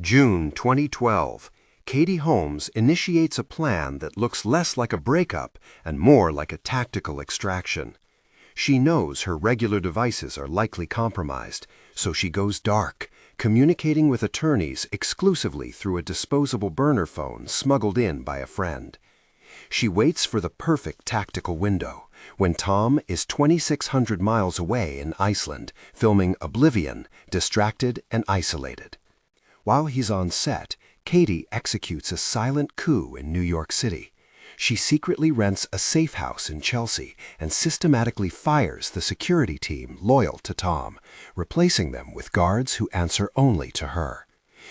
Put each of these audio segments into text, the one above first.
June 2012, Katie Holmes initiates a plan that looks less like a breakup and more like a tactical extraction. She knows her regular devices are likely compromised, so she goes dark, communicating with attorneys exclusively through a disposable burner phone smuggled in by a friend. She waits for the perfect tactical window, when Tom is 2,600 miles away in Iceland, filming Oblivion, distracted and isolated. While he's on set, Katie executes a silent coup in New York City. She secretly rents a safe house in Chelsea and systematically fires the security team loyal to Tom, replacing them with guards who answer only to her.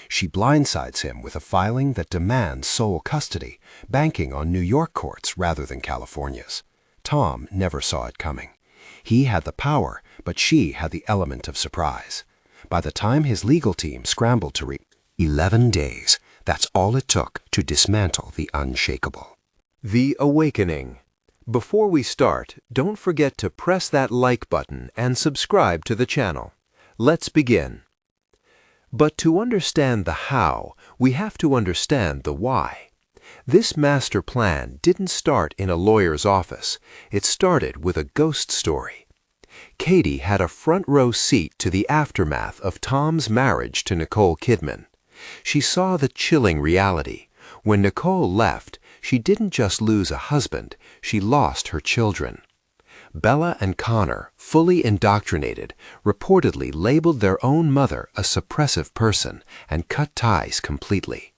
She blindsides him with a filing that demands sole custody, banking on New York courts rather than California's. Tom never saw it coming. He had the power, but she had the element of surprise. By the time his legal team scrambled to reach 11 days, that's all it took to dismantle the unshakable. The Awakening. Before we start, don't forget to press that like button and subscribe to the channel. Let's begin. But to understand the how, we have to understand the why. This master plan didn't start in a lawyer's office. It started with a ghost story. Katie had a front-row seat to the aftermath of Tom's marriage to Nicole Kidman. She saw the chilling reality. When Nicole left, she didn't just lose a husband, she lost her children. Bella and Connor, fully indoctrinated, reportedly labeled their own mother a suppressive person and cut ties completely.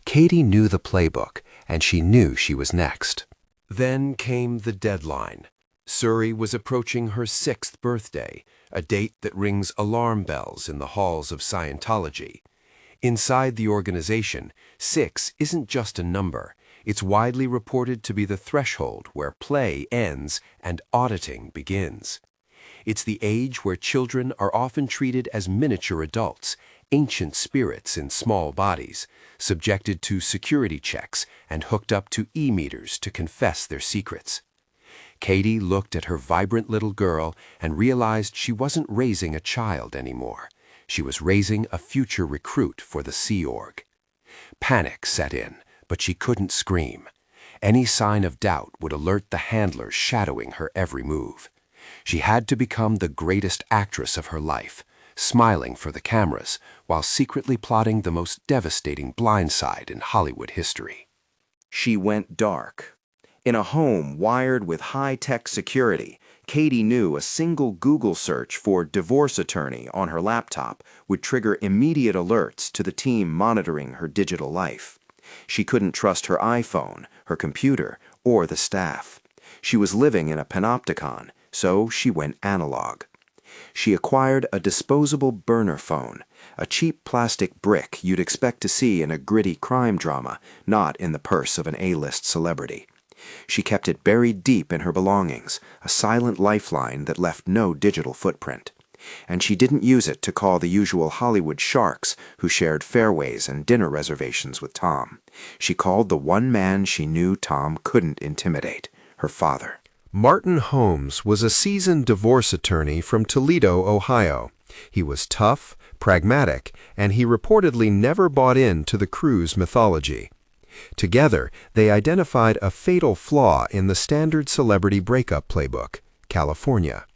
Katie knew the playbook, and she knew she was next. Then came the deadline. Suri was approaching her 6th birthday, a date that rings alarm bells in the halls of Scientology. Inside the organization, 6 isn't just a number. It's widely reported to be the threshold where play ends and auditing begins. It's the age where children are often treated as miniature adults, ancient spirits in small bodies, subjected to security checks and hooked up to e-meters to confess their secrets. Katie looked at her vibrant little girl and realized she wasn't raising a child anymore. She was raising a future recruit for the Sea Org. Panic set in, but she couldn't scream. Any sign of doubt would alert the handlers shadowing her every move. She had to become the greatest actress of her life, smiling for the cameras while secretly plotting the most devastating blindside in Hollywood history. She went dark. In a home wired with high-tech security, Katie knew a single Google search for divorce attorney on her laptop would trigger immediate alerts to the team monitoring her digital life. She couldn't trust her iPhone, her computer, or the staff. She was living in a panopticon, so she went analog. She acquired a disposable burner phone, a cheap plastic brick you'd expect to see in a gritty crime drama, not in the purse of an A-list celebrity. She kept it buried deep in her belongings, a silent lifeline that left no digital footprint. And she didn't use it to call the usual Hollywood sharks who shared fairways and dinner reservations with Tom. She called the one man she knew Tom couldn't intimidate, her father. Martin Holmes was a seasoned divorce attorney from Toledo, Ohio. He was tough, pragmatic, and he reportedly never bought into the crew's mythology. Together, they identified a fatal flaw in the standard celebrity breakup playbook, California.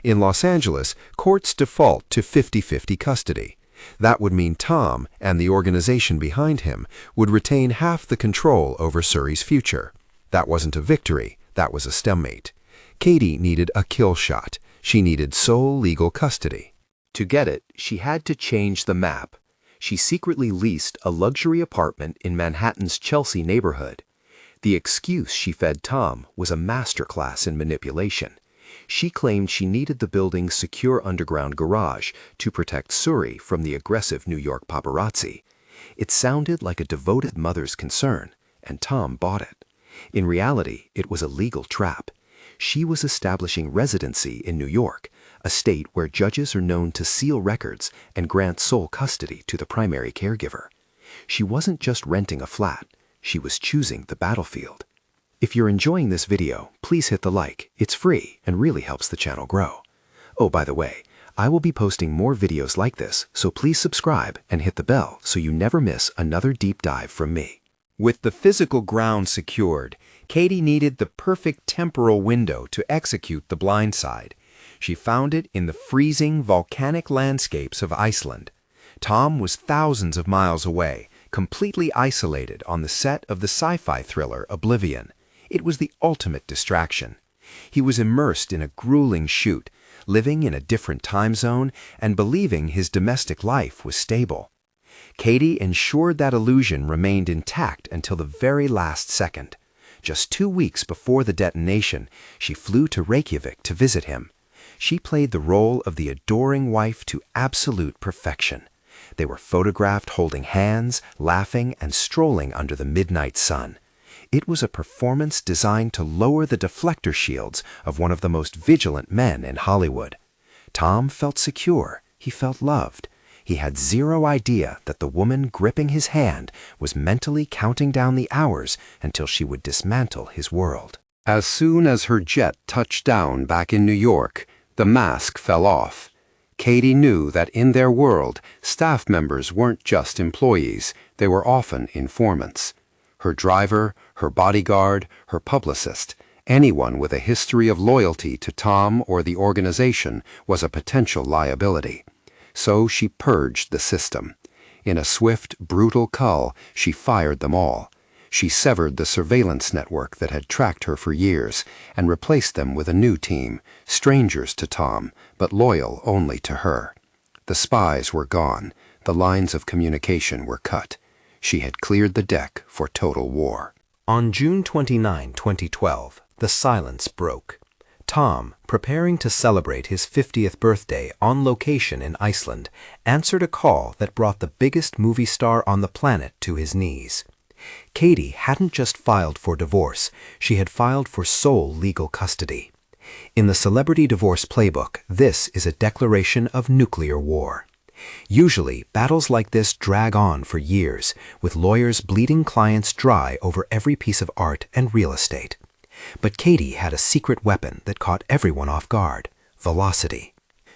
In Los Angeles, courts default to 50-50 custody. That would mean Tom and the organization behind him would retain half the control over Suri's future. That wasn't a victory, that was a stalemate. Katie needed a kill shot. She needed sole legal custody. To get it, she had to change the map. She secretly leased a luxury apartment in Manhattan's Chelsea neighborhood. The excuse she fed Tom was a masterclass in manipulation. She claimed she needed the building's secure underground garage to protect Suri from the aggressive New York paparazzi. It sounded like a devoted mother's concern, and Tom bought it. In reality, it was a legal trap. She was establishing residency in New York, a state where judges are known to seal records and grant sole custody to the primary caregiver. She wasn't just renting a flat, she was choosing the battlefield. If you're enjoying this video, please hit the like. It's free and really helps the channel grow. Oh, by the way, I will be posting more videos like this, so please subscribe and hit the bell so you never miss another deep dive from me. With the physical ground secured, Katie needed the perfect temporal window to execute the blindside. She found it in the freezing, volcanic landscapes of Iceland. Tom was thousands of miles away, completely isolated on the set of the sci-fi thriller Oblivion. It was the ultimate distraction. He was immersed in a grueling shoot, living in a different time zone and believing his domestic life was stable. Katie ensured that illusion remained intact until the very last second. Just 2 weeks before the detonation, she flew to Reykjavik to visit him. She played the role of the adoring wife to absolute perfection. They were photographed holding hands, laughing, and strolling under the midnight sun. It was a performance designed to lower the deflector shields of one of the most vigilant men in Hollywood. Tom felt secure. He felt loved. He had zero idea that the woman gripping his hand was mentally counting down the hours until she would dismantle his world. As soon as her jet touched down back in New York, the mask fell off. Katie knew that in their world, staff members weren't just employees, they were often informants. Her driver, her bodyguard, her publicist, anyone with a history of loyalty to Tom or the organization was a potential liability. So she purged the system. In a swift, brutal cull, she fired them all. She severed the surveillance network that had tracked her for years and replaced them with a new team, strangers to Tom, but loyal only to her. The spies were gone. The lines of communication were cut. She had cleared the deck for total war. On June 29, 2012, the silence broke. Tom, preparing to celebrate his 50th birthday on location in Iceland, answered a call that brought the biggest movie star on the planet to his knees. Katie hadn't just filed for divorce, she had filed for sole legal custody. In the celebrity divorce playbook, this is a declaration of nuclear war. Usually, battles like this drag on for years, with lawyers bleeding clients dry over every piece of art and real estate. But Katie had a secret weapon that caught everyone off guard: velocity.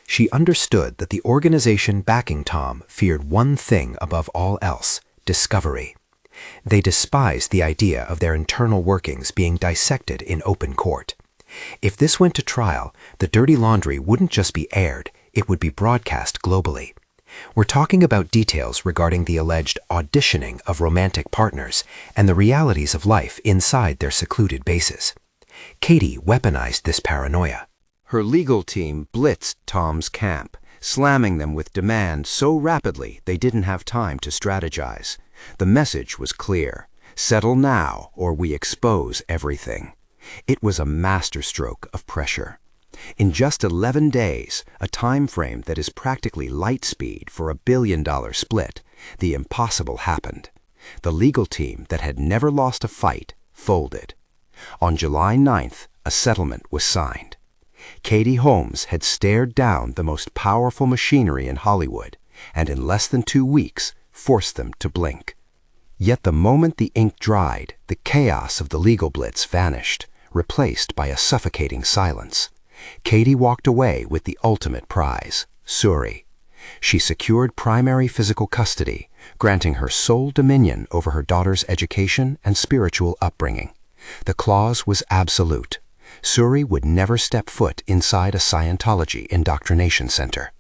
She understood that the organization backing Tom feared one thing above all else: discovery. They despised the idea of their internal workings being dissected in open court. If this went to trial, the dirty laundry wouldn't just be aired, it would be broadcast globally. We're talking about details regarding the alleged auditioning of romantic partners and the realities of life inside their secluded bases. Katie weaponized this paranoia. Her legal team blitzed Tom's camp, slamming them with demands so rapidly they didn't have time to strategize. The message was clear: settle now or we expose everything. It was a masterstroke of pressure. In just 11 days, a time frame that is practically light speed for $1 billion split, the impossible happened. The legal team that had never lost a fight folded. On July 9th, a settlement was signed. Katie Holmes had stared down the most powerful machinery in Hollywood, and in less than 2 weeks, forced them to blink. Yet the moment the ink dried, the chaos of the legal blitz vanished, replaced by a suffocating silence. Katie walked away with the ultimate prize, Suri. She secured primary physical custody, granting her sole dominion over her daughter's education and spiritual upbringing. The clause was absolute. Suri would never step foot inside a Scientology indoctrination center.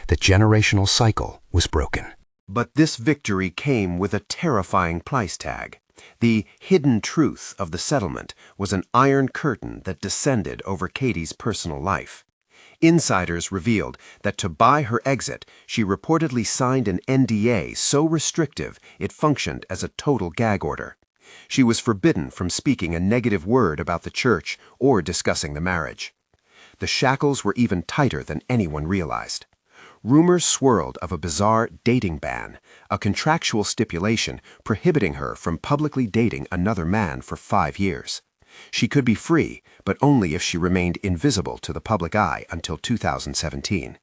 The generational cycle was broken. But this victory came with a terrifying price tag. The hidden truth of the settlement was an iron curtain that descended over Katie's personal life. Insiders revealed that to buy her exit, she reportedly signed an NDA so restrictive it functioned as a total gag order. She was forbidden from speaking a negative word about the church or discussing the marriage. The shackles were even tighter than anyone realized. Rumors swirled of a bizarre dating ban, a contractual stipulation prohibiting her from publicly dating another man for 5 years. She could be free, but only if she remained invisible to the public eye until 2017.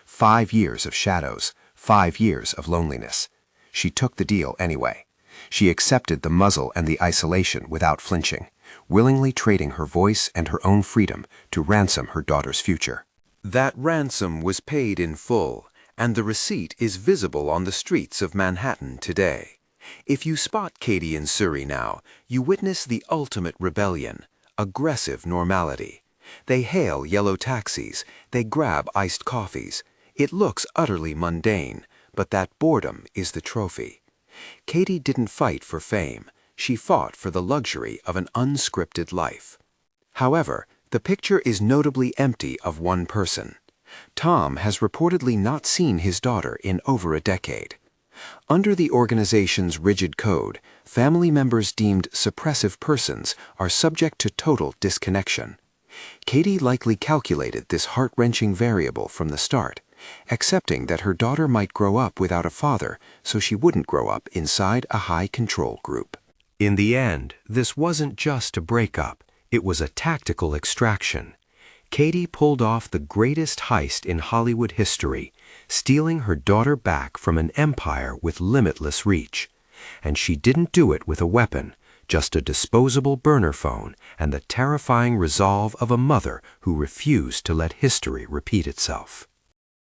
5 years of shadows, 5 years of loneliness. She took the deal anyway. She accepted the muzzle and the isolation without flinching, willingly trading her voice and her own freedom to ransom her daughter's future. That ransom was paid in full, and the receipt is visible on the streets of Manhattan today. If you spot Katie and Suri now, you witness the ultimate rebellion, aggressive normality. They hail yellow taxis, they grab iced coffees. It looks utterly mundane, but that boredom is the trophy. Katie didn't fight for fame, she fought for the luxury of an unscripted life. However, the picture is notably empty of one person. Tom has reportedly not seen his daughter in over a decade. Under the organization's rigid code, family members deemed suppressive persons are subject to total disconnection. Katie likely calculated this heart-wrenching variable from the start, accepting that her daughter might grow up without a father so she wouldn't grow up inside a high-control group. In the end, this wasn't just a breakup, it was a tactical extraction. Katie pulled off the greatest heist in Hollywood history, stealing her daughter back from an empire with limitless reach. And she didn't do it with a weapon, just a disposable burner phone and the terrifying resolve of a mother who refused to let history repeat itself.